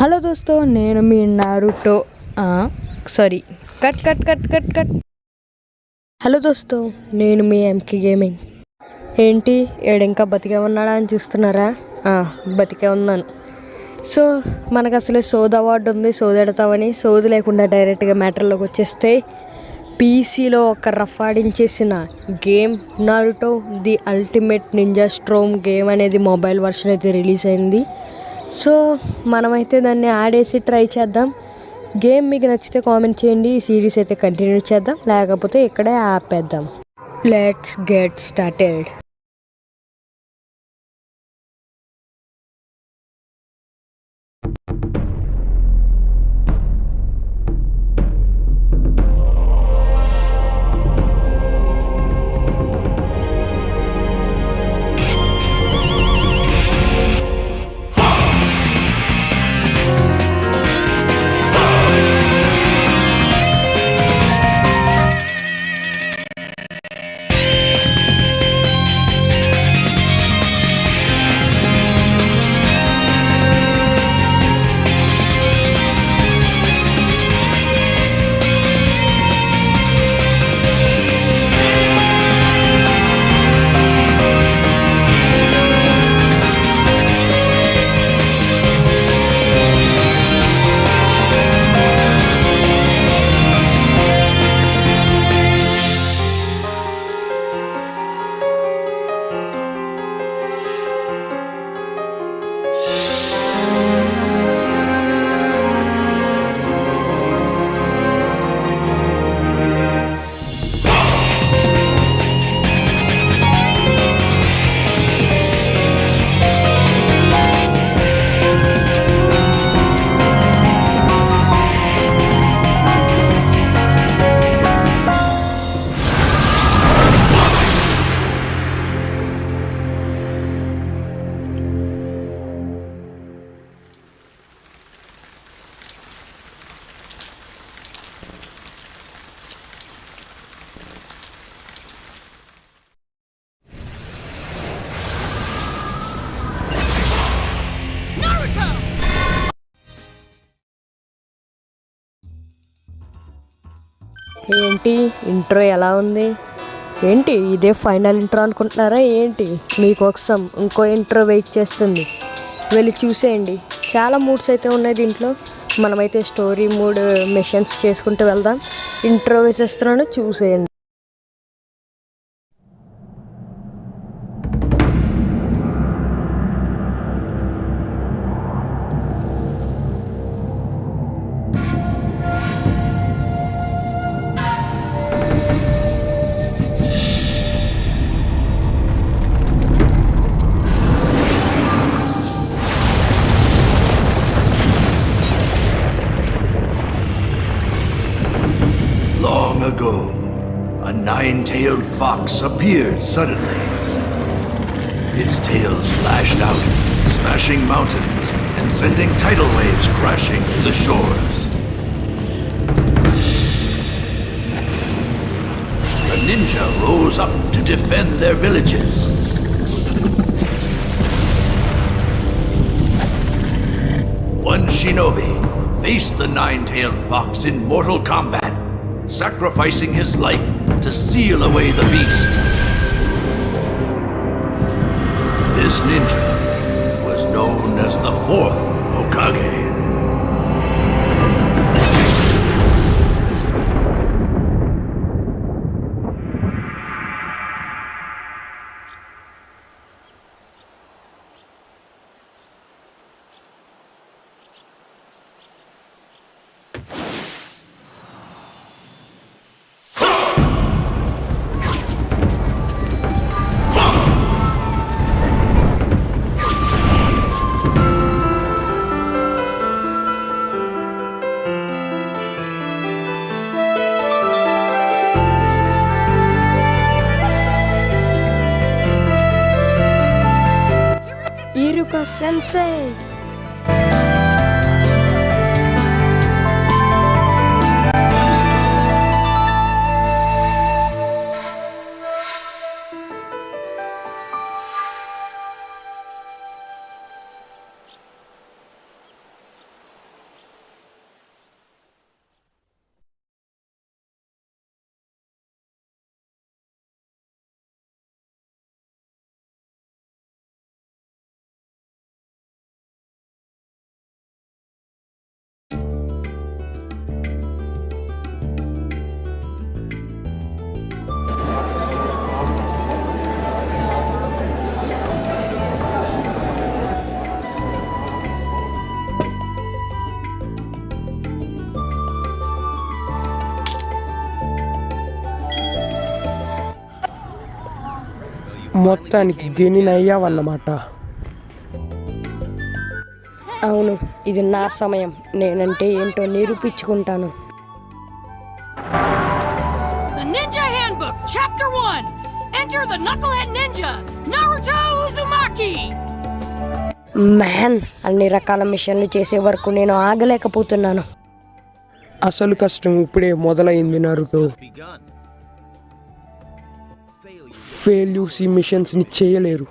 Hello దోస్తో, నేను మీ Naruto sorry cut cut cut cut cut. Hello దోస్తో, నేను మీ ఎంకే గేమింగ్. ఏంటి ఏడింకా బతికే ఉన్నాడా అని చూస్తున్నారా? బతికే ఉన్నాను. సో మనకు అసలే సోది అవార్డు ఉంది, సోది ఎడతామని. సోది లేకుండా డైరెక్ట్గా మ్యాటర్లోకి వచ్చేస్తే, పీసీలో ఒక రఫ్ ఆడించేసిన game Naruto the ultimate ninja storm game అనేది మొబైల్ వర్షన్ అయితే రిలీజ్ అయింది. సో మనమైతే దాన్ని ఆడేసి ట్రై చేద్దాం. గేమ్ మీకు నచ్చితే కామెంట్ చేయండి. ఈ సిరీస్ అయితే కంటిన్యూ చేద్దాం, లేకపోతే ఇక్కడే ఆపేద్దాం. Let's get started. ఏంటి ఇంట్రో ఎలా ఉంది? ఏంటి ఇదే ఫైనల్ ఇంట్రో అనుకుంటున్నారా ఏంటి? మీకోసం ఇంకో ఇంట్రో వెయిట్ చేస్తుంది, వెళ్ళి చూసేయండి. చాలా మూడ్స్ అయితే ఉన్నాయి దీంట్లో. మనమైతే స్టోరీ మూడ్ మిషన్స్ చేసుకుంటూ వెళ్దాం. ఇంట్రో వేసేస్తున్నాను, చూసేయండి. Long ago, a nine-tailed fox appeared suddenly. Its tails lashed out, smashing mountains and sending tidal waves crashing to the shores. The ninja rose up to defend their villages. One shinobi faced the nine-tailed fox in mortal combat, sacrificing his life to seal away the beast. This ninja was known as the fourth Hokage. Iruka Sensei! మొత్తానికి గెనినయ్యావన్నమాట. అవును, ఇది నా సమయం. నేనంటే ఏంటో నిరూపించుకుంటాను. The Ninja Handbook, Chapter 1. Enter the Knucklehead Ninja, Naruto Uzumaki. Man, అన్ని రకాల మిషన్లు చేసే వరకు నేను ఆగలేకపోతున్నాను. అసలు కష్టం ఇప్పుడే మొదలైంది నరుటో. ఫెయిల్యూర్స్ ఈ మిషన్స్ని చేయలేరు.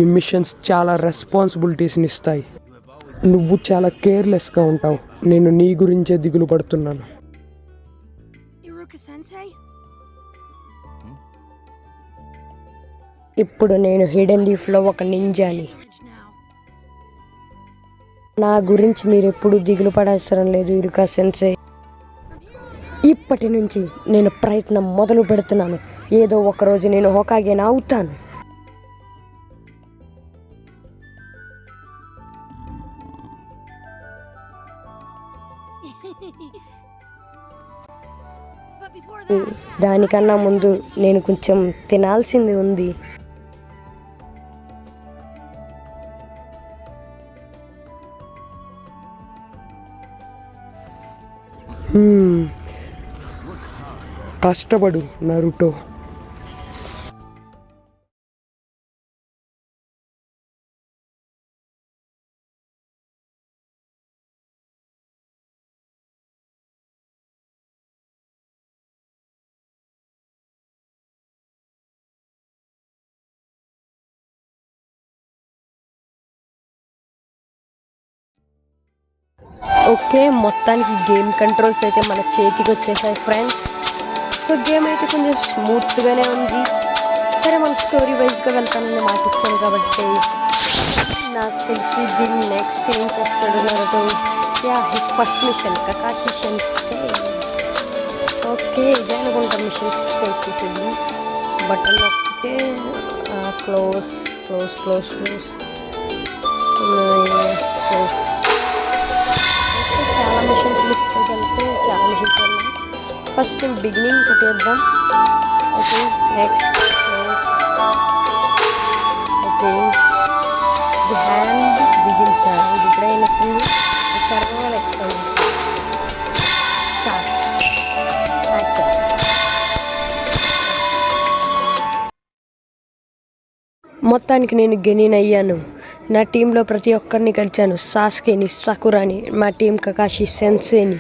ఈ మిషన్స్ చాలా రెస్పాన్సిబిలిటీస్ని ఇస్తాయి. నువ్వు చాలా కేర్లెస్గా ఉంటావు. నేను నీ గురించే దిగులు పడుతున్నాను. Iruka-sensei? ఇప్పుడు నేను హిడెన్ లీఫ్లో ఒక నింజాని. నా గురించి మీరు ఎప్పుడూ దిగులు పడవసరం లేదు ఇరుకా సెన్సే. ఇప్పటి నుంచి నేను ప్రయత్నం మొదలు పెడుతున్నాను. ఏదో ఒకరోజు నేను హోకాగేనా అవుతాను. But before that, దానికన్నా ముందు నేను కొంచెం తినాల్సింది ఉంది. కష్టపడు నరుటో. ఓకే, మొత్తానికి గేమ్ కంట్రోల్స్ అయితే మన చేతికి వచ్చేసాయి ఫ్రెండ్స్. సో గేమ్ అయితే కొంచెం స్మూత్గానే ఉంది. సరే, మనం స్టోరీ వైజ్గా వెళ్తానని మాట ఇచ్చాను కాబట్టి నాకు తెలిసి దీన్ని నెక్స్ట్ ఏం చేస్తాడు Naruto. His first mission Kakashi sensei. Okay, ఇదే అనుకుంటా మిషన్ టేక్ చేసేది. బటన్ నొక్కితే close close close close close. చాలా మిషన్స్ లిస్ట్ వెళ్తే చాలా మిషన్స్ ఉన్నాయి. ఫస్ట్ బిగినింగ్ కొట్టేద్దాం. Okay, next okay, the hand begins. ఇది ఇప్పుడైనా సర్వైవల్ ఎక్సర్సైజ్ స్టార్ట్. మొత్తానికి నేను గెనిన్ అయ్యాను. నా టీంలో ప్రతి ఒక్కరిని కలిచాను. సాస్కేని, సకురాని, మా టీం కకాషి సెన్సేని.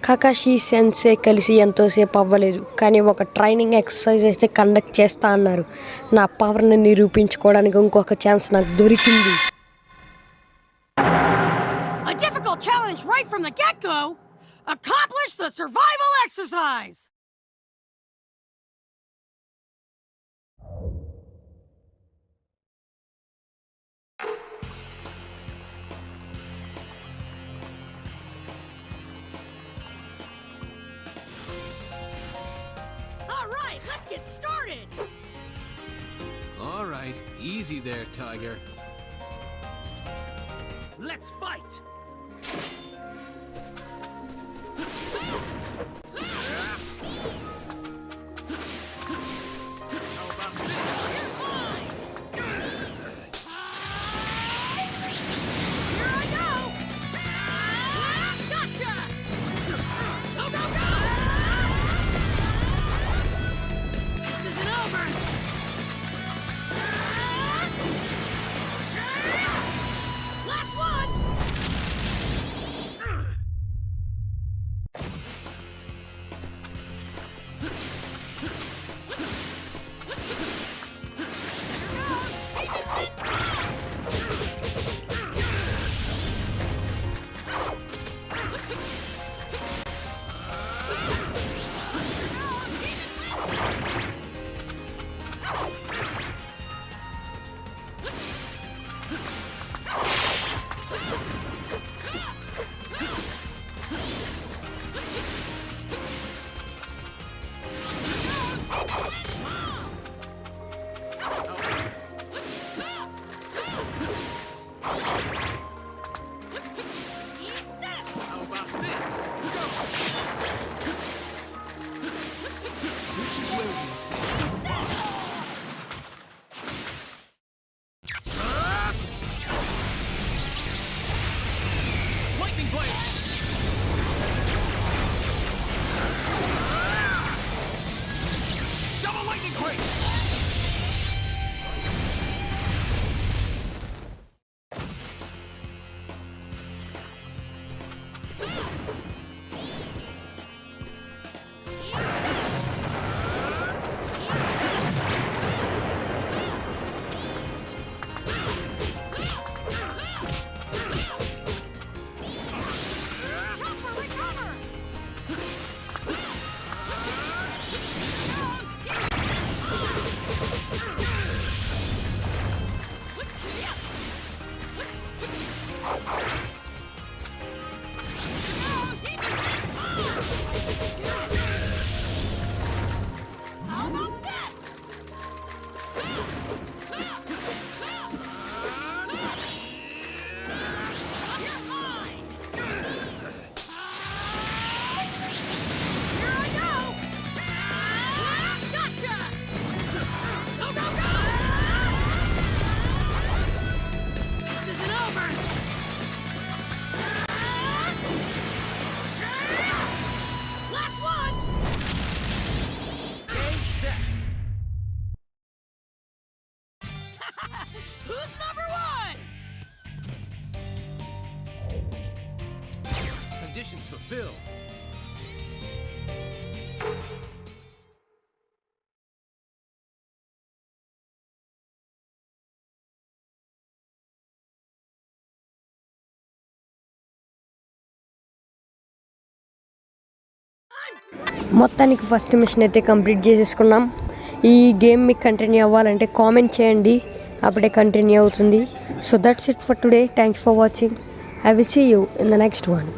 కకాషి సెన్సే కలిసి ఎంతోసేపు అవ్వలేదు, కానీ ఒక ట్రైనింగ్ ఎక్సర్సైజ్ అయితే కండక్ట్ చేస్తా అన్నారు. నా పవర్ని నిరూపించుకోవడానికి ఇంకొక ఛాన్స్ నాకు దొరికింది. a difficult challenge right from the get-go. Accomplish the survival exercise. All right, let's get started. All right, easy there, Tiger. Let's fight. lightning blade. Double lightning quake. Chopper, recover! How about this? You're mine! Here I go! Gotcha! Go, go, go! This isn't over! Last one! Game set. Who's number one? Conditions fulfilled. మొత్తానికి first machine అయితే complete చేసేసుకున్నాం. ఈ game మీకు continue అవ్వాలంటే comment చేయండి, అప్పుడే continue అవుతుంది. So that's it for today. Thanks for watching. I will see you in the next one.